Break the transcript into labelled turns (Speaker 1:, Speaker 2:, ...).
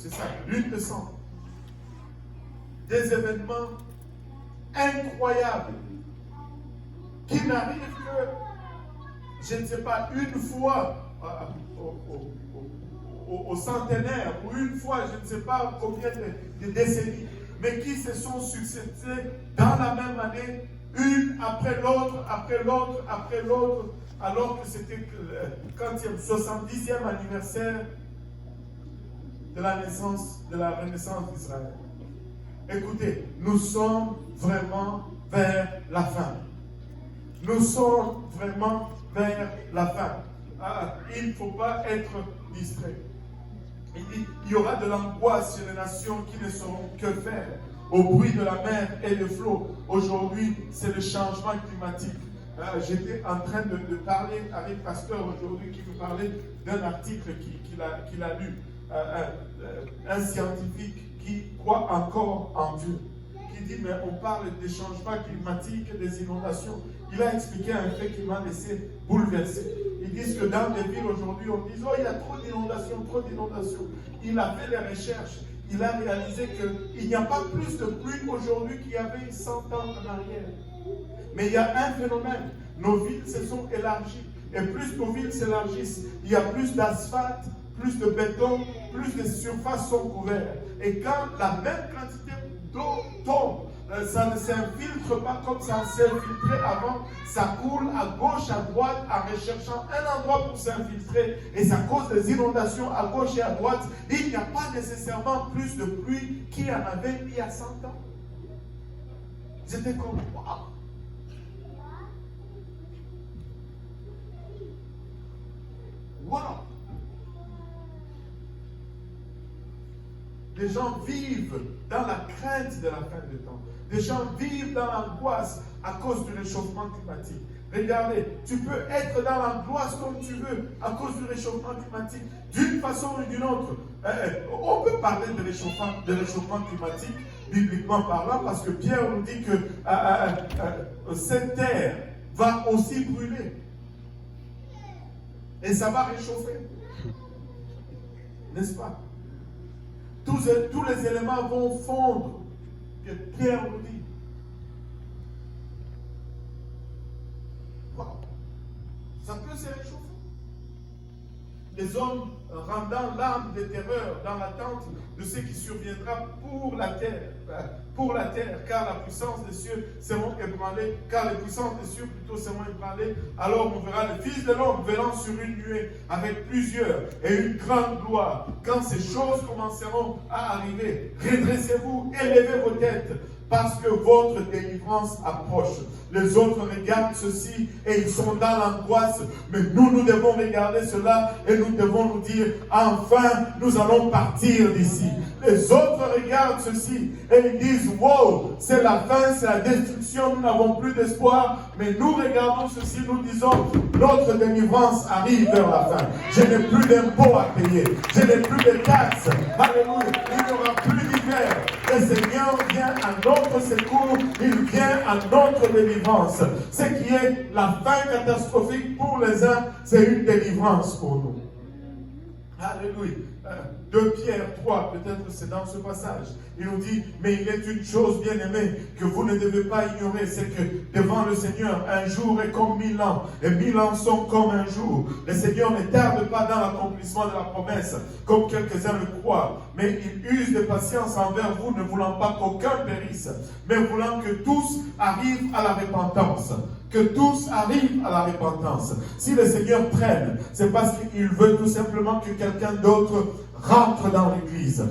Speaker 1: c'est ça, l'huile de sang. Des événements incroyables qui n'arrivent que, je ne sais pas, une fois au centenaire, ou une fois, je ne sais pas combien de décennies, mais qui se sont succédés dans la même année, une après l'autre, après l'autre, après l'autre, alors que c'était le 70e anniversaire de la naissance, de la renaissance d'Israël. Écoutez, nous sommes vraiment vers la fin. Nous sommes vraiment vers la fin. Il ne faut pas être distrait. Il y aura de l'angoisse sur les nations qui ne sauront que faire au bruit de la mer et des flots. Aujourd'hui, c'est le changement climatique. J'étais en train de parler avec le pasteur aujourd'hui qui nous parlait d'un article qu'il a lu. Un scientifique qui croit encore en Dieu, qui dit, mais on parle des changements climatiques, des inondations. Il a expliqué un fait qui m'a laissé bouleversé. Ils disent que dans les villes aujourd'hui, on dit, oh, il y a trop d'inondations, trop d'inondations. Il a fait les recherches, il a réalisé qu'il n'y a pas plus de pluie aujourd'hui qu'il y avait 100 ans en arrière. Mais il y a un phénomène, nos villes se sont élargies. Et plus nos villes s'élargissent, il y a plus d'asphalte, plus de béton, plus de surfaces sont couvertes. Et quand la même quantité d'eau tombe, ça ne s'infiltre pas comme ça s'infiltrait avant, ça coule à gauche, à droite, en recherchant un endroit pour s'infiltrer, et ça cause des inondations à gauche et à droite. Et il n'y a pas nécessairement plus de pluie qu'il y en avait il y a 100 ans. J'étais comme, waouh! Wow! Les gens vivent dans la crainte de la fin du temps. Les gens vivent dans l'angoisse à cause du réchauffement climatique. Regardez, tu peux être dans l'angoisse comme tu veux à cause du réchauffement climatique, d'une façon ou d'une autre. On peut parler de réchauffement climatique, bibliquement parlant, parce que Pierre nous dit que cette terre va aussi brûler. Et ça va réchauffer. N'est-ce pas? Tous les éléments vont fondre, que Pierre nous dit. Wow. Ça peut se réchauffer. Les hommes rendant l'âme de terreur dans l'attente de ce qui surviendra pour la terre, car la puissance des cieux seront ébranlées, car les puissances des cieux plutôt seront ébranlées. Alors on verra le Fils de l'homme venant sur une nuée avec plusieurs et une grande gloire. Quand ces choses commenceront à arriver, redressez-vous, élevez vos têtes, parce que votre délivrance approche. Les autres regardent ceci et ils sont dans l'angoisse. Mais nous devons regarder cela et nous devons nous dire, enfin, nous allons partir d'ici. Les autres regardent ceci et ils disent, wow, c'est la fin, c'est la destruction, nous n'avons plus d'espoir. Mais nous regardons ceci, nous disons, notre délivrance arrive vers la fin. Je n'ai plus d'impôts à payer, je n'ai plus de taxes. Alléluia, il n'y aura plus d'hiver. Le Seigneur vient à notre secours, il vient à notre délivrance. Ce qui est la fin catastrophique pour les uns, c'est une délivrance pour nous. Alléluia. 2 Pierre 3, peut-être c'est dans ce passage. Il nous dit, mais il est une chose bien aimée que vous ne devez pas ignorer, c'est que devant le Seigneur, un jour est comme 1000 ans, et 1000 ans sont comme un jour. Le Seigneur ne tarde pas dans l'accomplissement de la promesse, comme quelques-uns le croient, mais il use de patience envers vous, ne voulant pas qu'aucun périsse, mais voulant que tous arrivent à la repentance. Que tous arrivent à la repentance. Si le Seigneur traîne, c'est parce qu'il veut tout simplement que quelqu'un d'autre rentre dans l'église.